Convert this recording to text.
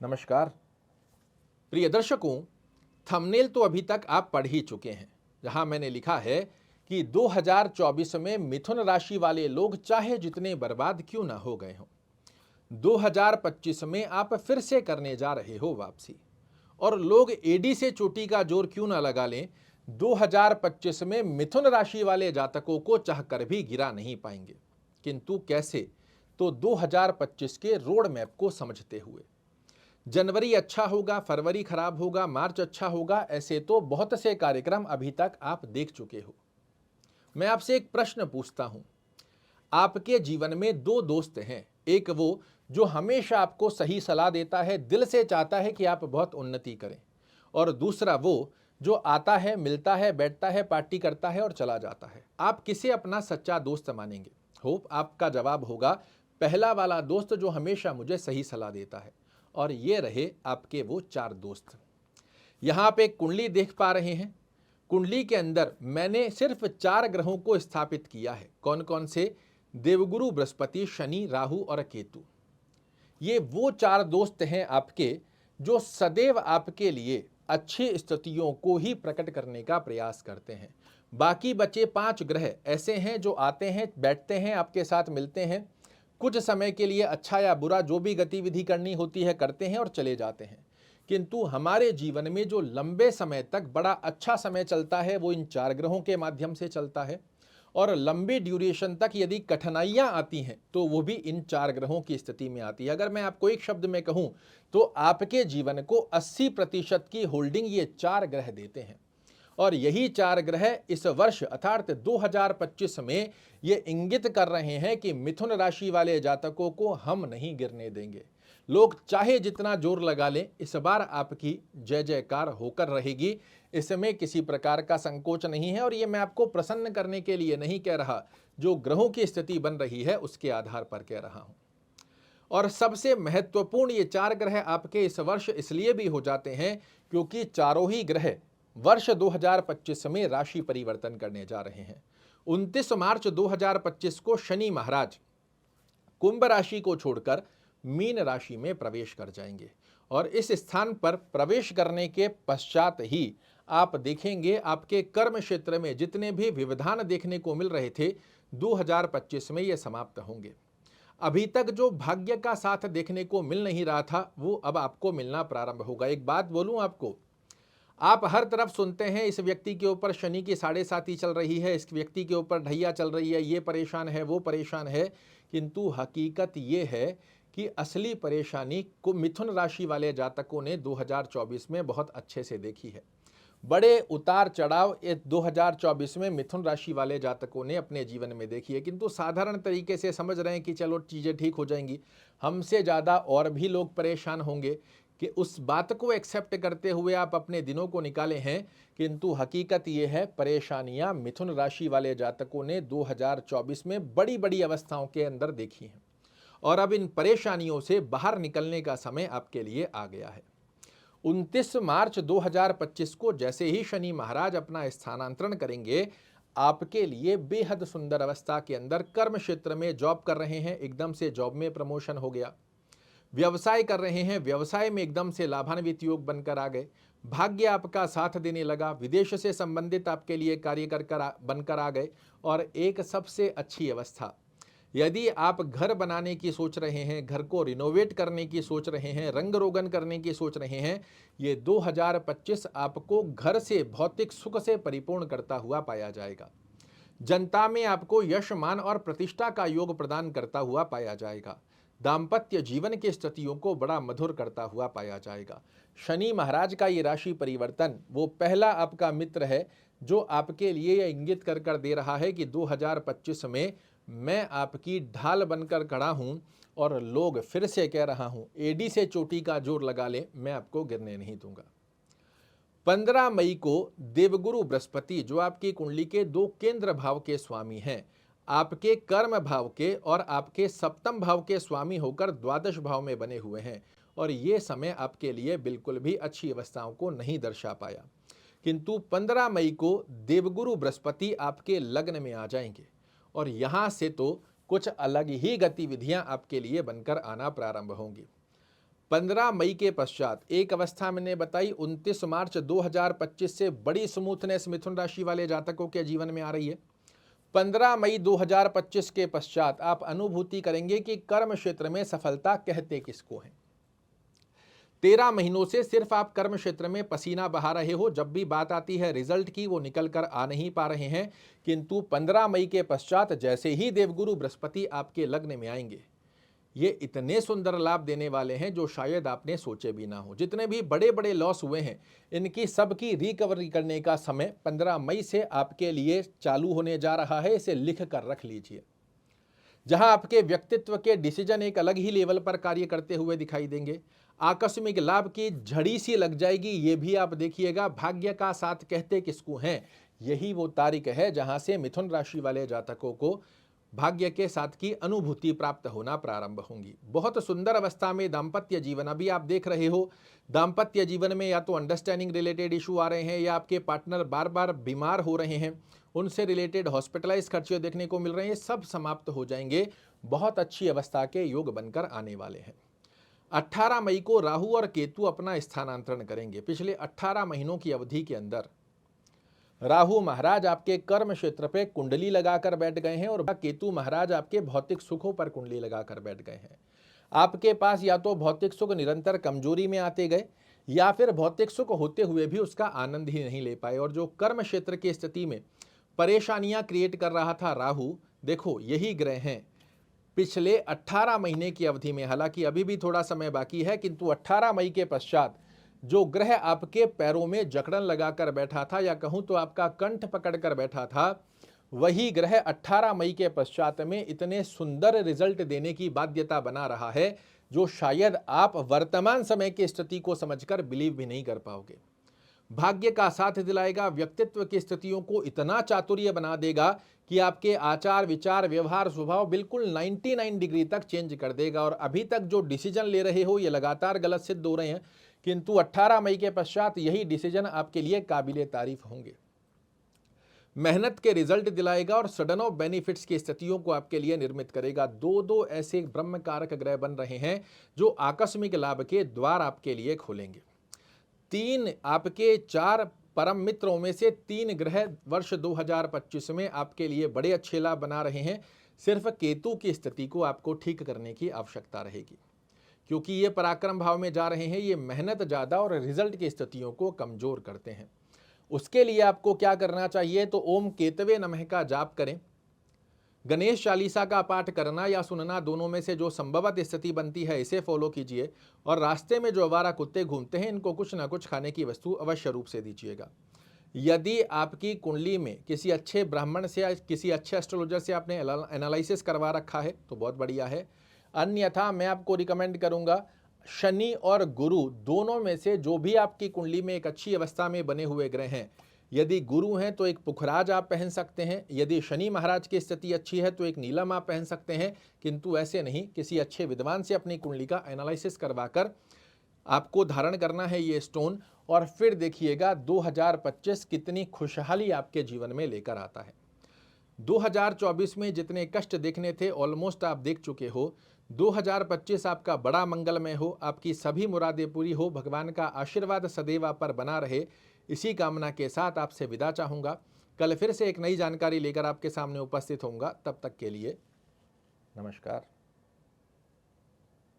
नमस्कार प्रिय दर्शकों, थंबनेल तो अभी तक आप पढ़ ही चुके हैं, जहां मैंने लिखा है कि 2024 में मिथुन राशि वाले लोग चाहे जितने बर्बाद क्यों ना हो गए हों, 2025 में आप फिर से करने जा रहे हो वापसी। और लोग एडी से चोटी का जोर क्यों ना लगा लें, 2025 में मिथुन राशि वाले जातकों को चाहकर भी गिरा नहीं पाएंगे। किंतु कैसे? तो 2025 के रोड मैप को समझते हुए। जनवरी अच्छा होगा, फरवरी खराब होगा, मार्च अच्छा होगा, ऐसे तो बहुत से कार्यक्रम अभी तक आप देख चुके हो। मैं आपसे एक प्रश्न पूछता हूं। आपके जीवन में दो दोस्त हैं, एक वो जो हमेशा आपको सही सलाह देता है, दिल से चाहता है कि आप बहुत उन्नति करें, और दूसरा वो जो आता है, मिलता है, बैठता है, पार्टी करता है और चला जाता है। आप किसे अपना सच्चा दोस्त मानेंगे? होप आपका जवाब होगा पहला वाला दोस्त जो हमेशा मुझे सही सलाह देता है। और ये रहे आपके वो चार दोस्त। यहां आप एक कुंडली देख पा रहे हैं। कुंडली के अंदर मैंने सिर्फ 4 ग्रहों को स्थापित किया है। कौन कौन से? देवगुरु, बृहस्पति, शनि, राहु और केतु। ये वो 4 दोस्त हैं आपके जो सदैव आपके लिए अच्छी स्थितियों को ही प्रकट करने का प्रयास करते हैं। बाकी बचे 5 ग्रह ऐसे हैं जो आते हैं, बैठते हैं, आपके साथ मिलते हैं, कुछ समय के लिए अच्छा या बुरा जो भी गतिविधि करनी होती है करते हैं और चले जाते हैं। किंतु हमारे जीवन में जो लंबे समय तक बड़ा अच्छा समय चलता है वो इन 4 ग्रहों के माध्यम से चलता है, और लंबी ड्यूरेशन तक यदि कठिनाइयां आती हैं तो वो भी इन 4 ग्रहों की स्थिति में आती है। अगर मैं आपको एक शब्द में कहूं तो आपके जीवन को 80% की होल्डिंग ये 4 ग्रह देते हैं। और यही 4 ग्रह इस वर्ष अर्थात 2025 में ये इंगित कर रहे हैं कि मिथुन राशि वाले जातकों को हम नहीं गिरने देंगे। लोग चाहे जितना जोर लगा लें, इस बार आपकी जय जयकार होकर रहेगी। इसमें किसी प्रकार का संकोच नहीं है, और ये मैं आपको प्रसन्न करने के लिए नहीं कह रहा, जो ग्रहों की स्थिति बन रही है उसके आधार पर कह रहा हूं। और सबसे महत्वपूर्ण ये 4 ग्रह आपके इस वर्ष इसलिए भी हो जाते हैं क्योंकि चारों ही ग्रह वर्ष 2025 में राशि परिवर्तन करने जा रहे हैं। 29 मार्च 2025 को शनि महाराज कुंभ राशि को छोड़कर मीन राशि में प्रवेश कर जाएंगे, और इस स्थान पर प्रवेश करने के पश्चात ही आप देखेंगे आपके कर्म क्षेत्र में जितने भी व्यवधान देखने को मिल रहे थे 2025 में ये समाप्त होंगे। अभी तक जो भाग्य का साथ देखने को मिल नहीं रहा था वो अब आपको मिलना प्रारंभ होगा। एक बात बोलूं आपको, आप हर तरफ सुनते हैं इस व्यक्ति के ऊपर शनि की 7.5 चल रही है, इस व्यक्ति के ऊपर ढैया चल रही है, ये परेशान है, वो परेशान है। किंतु हकीकत ये है कि असली परेशानी को मिथुन राशि वाले जातकों ने 2024 में बहुत अच्छे से देखी है। बड़े उतार चढ़ाव ये 2024 में मिथुन राशि वाले जातकों ने अपने जीवन में देखी है, किंतु साधारण तरीके से समझ रहे हैं कि चलो चीज़ें ठीक हो जाएंगी। हमसे ज़्यादा और भी लोग परेशान होंगे कि उस बात को एक्सेप्ट करते हुए आप अपने दिनों को निकाले हैं। किंतु हकीकत ये है, परेशानियां मिथुन राशि वाले जातकों ने 2024 में बड़ी बड़ी अवस्थाओं के अंदर देखी हैं, और अब इन परेशानियों से बाहर निकलने का समय आपके लिए आ गया है। 29 मार्च 2025 को जैसे ही शनि महाराज अपना स्थानांतरण करेंगे, आपके लिए बेहद सुंदर अवस्था के अंदर कर्म क्षेत्र में जॉब कर रहे हैं, एकदम से जॉब में प्रमोशन हो गया। व्यवसाय कर रहे हैं, व्यवसाय में एकदम से लाभान्वित योग बनकर आ गए। भाग्य आपका साथ देने लगा, विदेश से संबंधित आपके लिए कार्य बनकर आ गए। और एक सबसे अच्छी अवस्था, यदि आप घर बनाने की सोच रहे हैं, घर को रिनोवेट करने की सोच रहे हैं, रंग रोगन करने की सोच रहे हैं, ये 2025 आपको घर से भौतिक सुख से परिपूर्ण करता हुआ पाया जाएगा। जनता में आपको यश, मान और प्रतिष्ठा का योग प्रदान करता हुआ पाया जाएगा। दाम्पत्य जीवन की स्थितियों को बड़ा मधुर करता हुआ पाया जाएगा। शनि महाराज का ये राशि परिवर्तन वो पहला आपका मित्र है जो आपके लिए यह इंगित कर कर दे रहा है कि 2025 में मैं आपकी ढाल बनकर खड़ा हूं, और लोग फिर से कह रहा हूं एडी से चोटी का जोर लगा ले, मैं आपको गिरने नहीं दूंगा। 15 मई को देवगुरु बृहस्पति जो आपकी कुंडली के 2 केंद्र भाव के स्वामी हैं, आपके कर्म भाव के और आपके सप्तम भाव के स्वामी होकर द्वादश भाव में बने हुए हैं, और ये समय आपके लिए बिल्कुल भी अच्छी अवस्थाओं को नहीं दर्शा पाया। किंतु 15 मई को देवगुरु बृहस्पति आपके लग्न में आ जाएंगे, और यहाँ से तो कुछ अलग ही गतिविधियां आपके लिए बनकर आना प्रारंभ होंगी। 15 मई के पश्चात एक अवस्था मैंने बताई 29 मार्च 2025 से बड़ी स्मूथनेस मिथुन राशि वाले जातकों के जीवन में आ रही है। 15 मई 2025 के पश्चात आप अनुभूति करेंगे कि कर्म क्षेत्र में सफलता कहते किसको है। 13 महीनों से सिर्फ आप कर्म क्षेत्र में पसीना बहा रहे हो, जब भी बात आती है रिजल्ट की वो निकल कर आ नहीं पा रहे हैं, किंतु 15 मई के पश्चात जैसे ही देवगुरु बृहस्पति आपके लग्न में आएंगे, ये इतने सुंदर लाभ देने वाले हैं जो शायद आपने सोचे भी ना हो। जितने भी बड़े बड़े लॉस हुए हैं, इनकी सबकी रिकवरी करने का समय 15 मई से आपके लिए चालू होने जा रहा है। इसे लिख कर रख लीजिए। जहां आपके व्यक्तित्व के डिसीजन एक अलग ही लेवल पर कार्य करते हुए दिखाई देंगे, आकस्मिक लाभ की झड़ी सी लग जाएगी, ये भी आप देखिएगा। भाग्य का साथ कहते किसको हैं, यही वो तारीख है जहां से मिथुन राशि वाले जातकों को भाग्य के साथ की अनुभूति प्राप्त होना प्रारंभ होंगी। बहुत सुंदर अवस्था में दाम्पत्य जीवन अभी आप देख रहे हो। दाम्पत्य जीवन में या तो अंडरस्टैंडिंग रिलेटेड इशू आ रहे हैं, या आपके पार्टनर बार बार बीमार हो रहे हैं, उनसे रिलेटेड हॉस्पिटलाइज खर्चे देखने को मिल रहे हैं, सब समाप्त हो जाएंगे। बहुत अच्छी अवस्था के योग बनकर आने वाले हैं। 18 मई को राहु और केतु अपना स्थानांतरण करेंगे। पिछले 18 महीनों की अवधि के अंदर राहु महाराज आपके कर्म क्षेत्र पे कुंडली लगाकर बैठ गए हैं और केतु महाराज आपके भौतिक सुखों पर कुंडली लगाकर बैठ गए हैं। आपके पास या तो भौतिक सुख निरंतर कमजोरी में आते गए, या फिर भौतिक सुख होते हुए भी उसका आनंद ही नहीं ले पाए। और जो कर्म क्षेत्र की स्थिति में परेशानियां क्रिएट कर रहा था राहु, देखो यही ग्रह हैं पिछले 18 महीने की अवधि में। हालांकि अभी भी थोड़ा समय बाकी है, किंतु 18 मई के पश्चात जो ग्रह आपके पैरों में जकड़न लगाकर बैठा था, या कहूं तो आपका कंठ पकड़कर बैठा था, वही ग्रह 18 मई के पश्चात में इतने सुंदर रिजल्ट देने की बाध्यता बना रहा है जो शायद आप वर्तमान समय की स्थिति को समझकर बिलीव भी नहीं कर पाओगे। भाग्य का साथ दिलाएगा, व्यक्तित्व की स्थितियों को इतना चातुर्य बना देगा कि आपके आचार विचार व्यवहार स्वभाव बिल्कुल 99 डिग्री तक चेंज कर देगा। और अभी तक जो डिसीजन ले रहे हो ये लगातार गलत सिद्ध हो रहे हैं, किंतु 18 मई के पश्चात यही डिसीजन आपके लिए काबिले तारीफ होंगे। मेहनत के रिजल्ट दिलाएगा और सडन ऑफ बेनिफिट्स की स्थितियों को आपके लिए निर्मित करेगा। दो ऐसे ब्रह्म कारक ग्रह बन रहे हैं जो आकस्मिक लाभ के द्वार आपके लिए खोलेंगे। 3 आपके 4 परम मित्रों में से 3 ग्रह वर्ष 2025 में आपके लिए बड़े अच्छे लाभ बना रहे हैं। सिर्फ केतु की स्थिति को आपको ठीक करने की आवश्यकता रहेगी, क्योंकि ये पराक्रम भाव में जा रहे हैं। ये मेहनत ज़्यादा और रिजल्ट की स्थितियों को कमज़ोर करते हैं। उसके लिए आपको क्या करना चाहिए, तो ओम केतवे नमः का जाप करें, गणेश चालीसा का पाठ करना या सुनना, दोनों में से जो संभवत स्थिति बनती है इसे फॉलो कीजिए। और रास्ते में जो आवारा कुत्ते घूमते हैं इनको कुछ ना कुछ खाने की वस्तु अवश्य रूप से दीजिएगा। यदि आपकी कुंडली में किसी अच्छे ब्राह्मण से या किसी अच्छे एस्ट्रोलॉजर से आपने एनालिसिस करवा रखा है तो बहुत बढ़िया है। अन्यथा मैं आपको रिकमेंड करूंगा शनि और गुरु दोनों में से जो भी आपकी कुंडली में एक अच्छी अवस्था में बने हुए ग्रह हैं, यदि गुरु हैं तो एक पुखराज आप पहन सकते हैं, यदि शनि महाराज की स्थिति अच्छी है तो एक नीलम आप पहन सकते हैं। किंतु ऐसे नहीं, किसी अच्छे विद्वान से अपनी कुंडली का एनालिसिस करवाकर आपको धारण करना है ये स्टोन। और फिर देखिएगा 2025 कितनी खुशहाली आपके जीवन में लेकर आता है। 2024 में जितने कष्ट देखने थे ऑलमोस्ट आप देख चुके हो। 2025 आपका बड़ा मंगलमय हो, आपकी सभी मुरादें पूरी हो, भगवान का आशीर्वाद सदैव आप पर बना रहे, इसी कामना के साथ आपसे विदा चाहूँगा। कल फिर से एक नई जानकारी लेकर आपके सामने उपस्थित होऊंगा। तब तक के लिए नमस्कार।